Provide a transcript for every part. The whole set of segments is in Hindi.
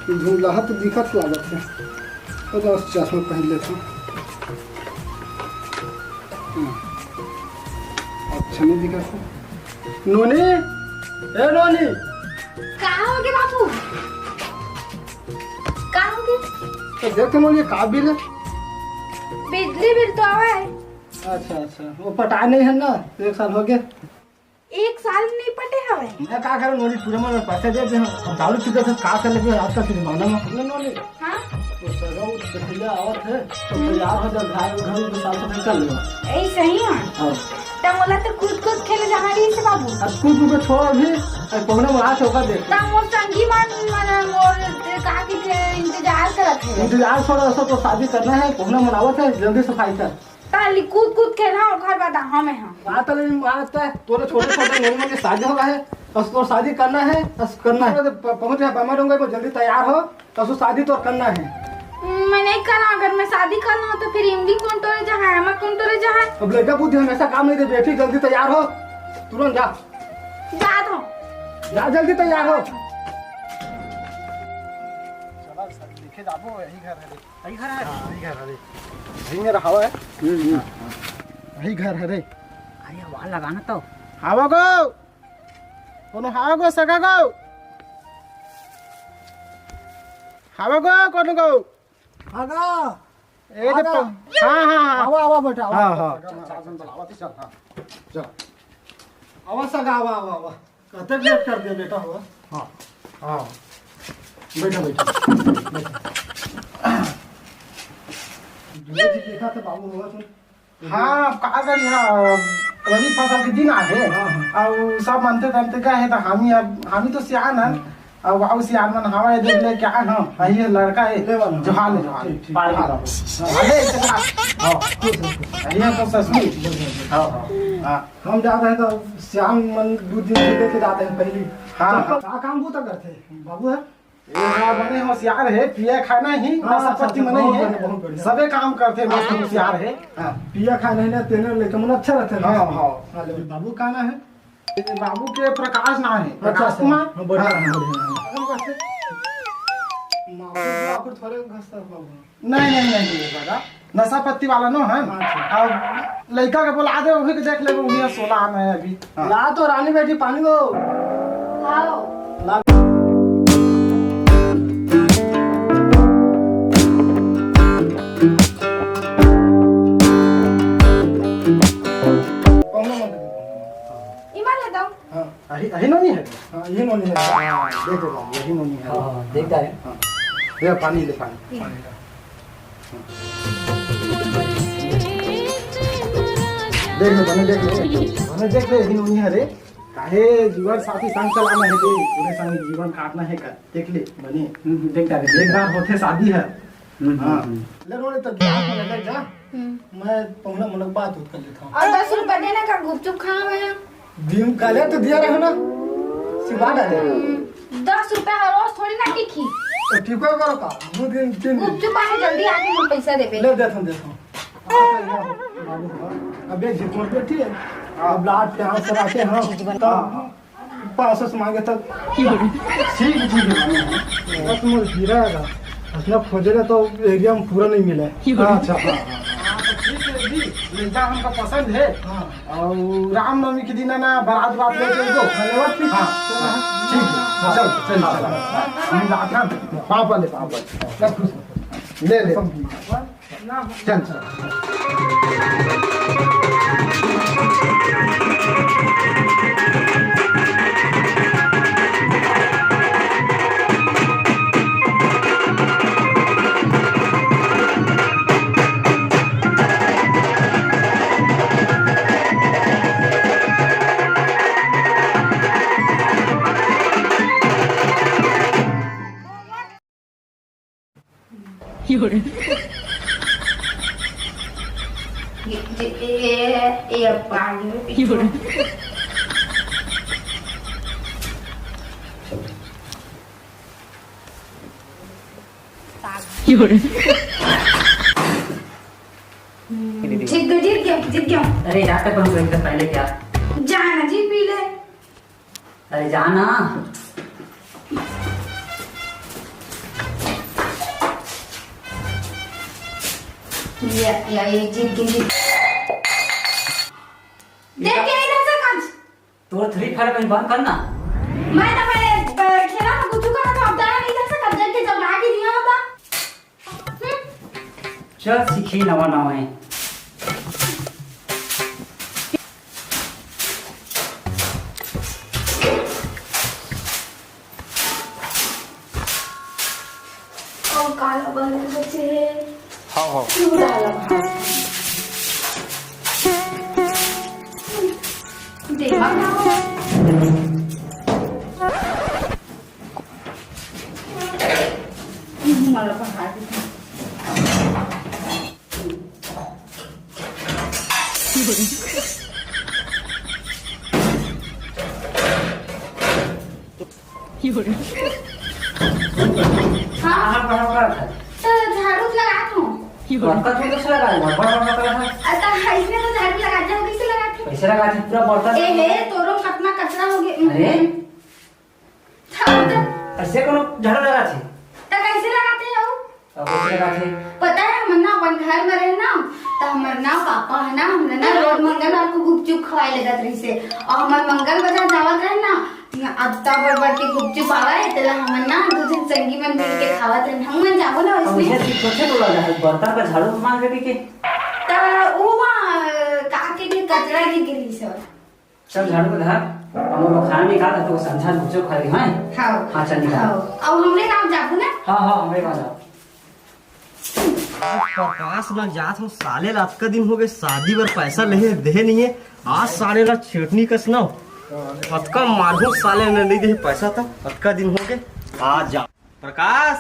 धुंधला तो दिखत लागत है तो चश्मा पहन लेता हूँ। अच्छा नहीं दिखा नोनी ए नोनी कहाँ हो गए बाबू? कहाँ हो गए? तो देख तुम ये का बिल है? बिजली बिल तो आवा है। अच्छा अच्छा वो पटा नहीं है ना 1 साल हो गया। 1 साल नहीं पटे हवे। मैं का करूं नोनी पूरे में पैसे दे दे हम दारू पीते थे का कर लगे आज का जमाना में हमने नोनी हां तो सरो देखिए आवत है तो तैयार हो जा घर में साल से चल लो ए सही है। हां त मोला तो कूद खेले जाना रही से बाबू। अब कूद को छोड़ अभी पहुंचने में आ चौका देख त मोर संगी मन मोर का के इंतजार करत है। इंतजार छोड़ा तो शादी करना है पहुंचना मनावत है जल्दी सफाई कर ताली कूद खेलना और घर बता हमें हां बात आता है तोरे छोटे छोटे नोनी में शादी हुआ है बस तो शादी करना है बस करना है पहुंच गया मैं रहूंगा तो जल्दी तैयार हो तो शादी तो करना है। मैं नहीं करा अगर मैं शादी करना तो फिर इमली कौन तोरे जहाँ है मैं कौन तोरे जहाँ है। अब लड़का बुद्धि हमेशा काम नहीं दे बेटी जल्दी तैयार हो तुरंत जा जा दो जा जल्दी तैयार हो। चला देखे जाबो यही घर है रे यही घर है यही घर है रे यही मेरा हवा है यही घर है रे। अरे वाह लगाना तो हवा गो कोनो हवा गो सगा गो हवा गो कोनो गो आगा ए दे हां हां आवा आवा बेटा आवा हां हां शासन चलावा चल हां चल आवा सगा आवा आवा आवा कते लेट कर दे बेटा हो हां हां बैठो बैठो जी देखा तो बाबू होगा सुन हां का करी हां रबी फसल के दिन आ है और सब मानते जानते का है तो हामी तो सियान है और वाउ सियान मन हवा देख ले क्या हां ये लड़का है जोहान पाल अरे इतना हां ये तो ससुर हां हां हम जाते हैं तो श्याम मन 2 दिन से लेके जाते हैं पहले हाँ। का काम वो तक करते बाबू है ये बने होशियार है पिया खाना ही नशापत्ति में नहीं बहुत है बढ़िया। सबे काम करते मस्त होशियार है पिया खा नहीं ना तेने लेके मन अच्छा रहता है हाँ, हाँ। बाबू का ना है ये बाबू के प्रकाश ना है अच्छा प्रकाश कुमार हाँ, बढ़िया हाँ, है, हाँ। बढ़िया है। माफी थोड़े घसता बाबू नहीं दादा नशापत्ति वाला नो है अच्छा। अब लड़का के बोला दे वही के देख ले उन्हें 16 में अभी हाँ। ला तो रानी बेटी पानी दो आओ ला इमा ले दो हाँ यही नहीं है हाँ ये नोनी है देख लो यही नहीं है हाँ देखता है ये पानी ले पानी देख लो मैंने देख ले यही नहीं है रे काहे जीवन साथी संग चलाना है रे पूरे संग जीवन काटना है का देख ले बनी देखता है एक बार होते शादी है हाँ ले रोने तक जा लेकर जा मैं पहुंचना मन बात कर लेता हूँ और 10 रुपए देने का गुपचुप खाना है। दिन काले तो दिया रहो ना सिवा डाले 10 रुपए हर रोज थोड़ी ना टिकी तो ठीक है करो का 2 दिन 3 दिन गुपचुप आने जल्दी आके हम पैसा देबे। ले देता हूँ अब एक जितने बैठी है अब लाट पे हाथ से आते हैं तब 500 मांगे तब ठीक है बस मुझे हीरा है असला खोजेगा तो एरिया में पूरा नहीं मिला है अच्छा हाँ लड़का हमका पसंद है और रामनवमी के दिन ना बारात बात लेके गो हाँ ठीक है चल चल चल हम जाते हैं पापा ले ले चल चल ये पानी जीत गया अरे डॉक्टर कौन एकदम पहले क्या जाना जी पी ले। अरे जाना ये जीत गिन देख के नहीं रह सकत। तो 3 फायर में बंद करना। मैं तो मैं खेला में कुछ करा था, अब दाना नहीं रह सकत, देख के जब ला के दिया होता। चल सीखी नवा नवा है। और काला बन बचे हाँ हाँ क्यों डाला भात देखा ना मला पण हात हाँ बड़ा बड़ा था। तर झाडूच लगात हूँ बड़का तो कैसे लगा है? बड़ा बड़ा बड़ा था। आता इसमें तो झाड़ू लगाते हो, कैसे लगाते हो? कैसे लगा है? पूरा बर्तन। ए हे तोरो कितना कचरा हो गया। अरे झाड़ू तो ऐसे कोनो झाड़ू लगा थी। कैसे लगाते हो? अब कैसे लगा थी? पता है हम ना अपन घर में रहे ना तो हमार ना पापा है ना हमने ना रोज मंगलवार को गुपचुप खवाए लगत रही से और हमार मंगल बाजार जावत रहे ना अत्ता बड़ के गुपचुप आवे तेला हमन ना दो दिन संगी मन मिल के खावत रहे हमन जाबो ना अब इसमें मुझे सोचे तो लगा है बर्तन पर झाड़ू मार के त ओ का के लिए कचरा गिरी सब। चल झाड़ू को धर। हम लोग खाना नहीं खाता तो संझा गुचो खा रही हैं। हाँ हाँ चल निकाल। अब हमरे गांव जाबो ना। हाँ हाँ हमारे पास आओ। प्रकाश ना जात हम साले रात का दिन हो गए शादी पर पैसा ले दे नहीं है आज साले रात छेटनी कस ना अतका मारू साले ने नहीं दे पैसा था अतका दिन हो गए आज जा प्रकाश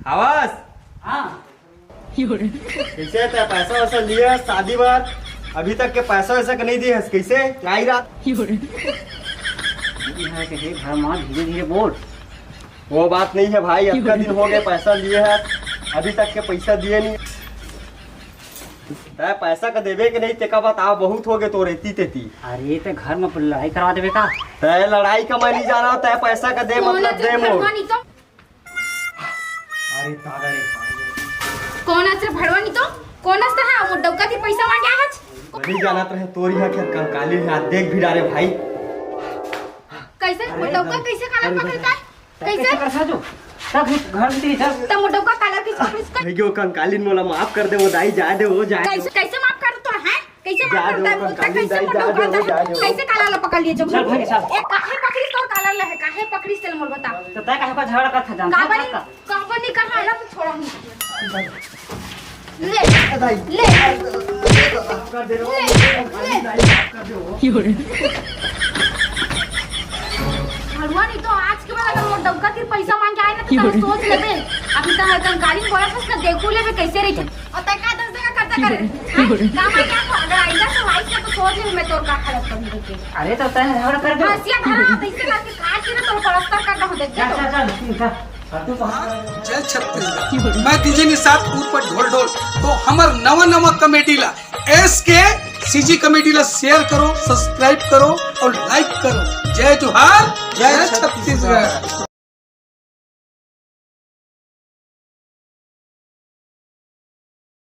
आवाज हाँ कैसे ते पैसा वैसा लिए शादी पर अभी तक के पैसा वैसा के नहीं दिए कैसे आई रात घर माँ धीरे धीरे बोल। वो बात नहीं है भाई अतका दिन हो गए पैसा लिए है अभी तक के पैसा दिए नहीं तै पैसा का देवे के नहीं तेका बताओ बहुत हो गए तो रहती तेती। अरे तो घर में लड़ाई करवा देवे का। तय लड़ाई का मैं नहीं जा रहा तय पैसा का दे मतलब दे मोर। अरे तागड़े कौन असर भड़वानी तो कौन असर है वो डौका के पैसा मांगे आज बड़ी जानत रहे तोरी है खेत कंकाली है देख भी डारे भाई कैसे वो डौका कैसे काला पकड़ता है कैसे कर सा जो सब घर में तेरी सब तो वो डौका काला किसको किसको नहीं वो कंकालीन मोला माफ कर दे वो दाई जा दे वो जाए कैसे कैसे माफ कर तो है कैसे माफ जा दो, करता है कंकाली कैसे दाई जा दो, जा दो। कैसे काला ला पकड़ लिए जो चल भाई साहब। एक काहे पकड़ी तो काला ला है काहे पकड़ी चल मोर बता तो तय कहे का झगड़ा कर था जानता काबनी है काबनी कहां है ना तो छोड़ा हूं भगवान तो आज के बाद अगर वो डबका के पैसा मांग के आए ना तो सोच लेबे अभी तो कंकाली बोला था ना देखो लेबे कैसे रही और तय का 10 जगह करता करे काम है क्या अगर आइंदा से भाई से तो सोच ले मैं तोर का हालत कर देके। अरे तो तय झगड़ा कर दे हसिया धरा कैसे करके काट के तो पलस्तर करना हो देख चल चल चल तू जय छत्तीसगढ़ मैं डीजे निसात ऊपर ढोल ढोल तो हमर नवा नवा कमेटी ला एसके सीजी कमेटी ला शेयर करो सब्सक्राइब करो और लाइक करो। जय जोहार जय छत्तीसगढ़।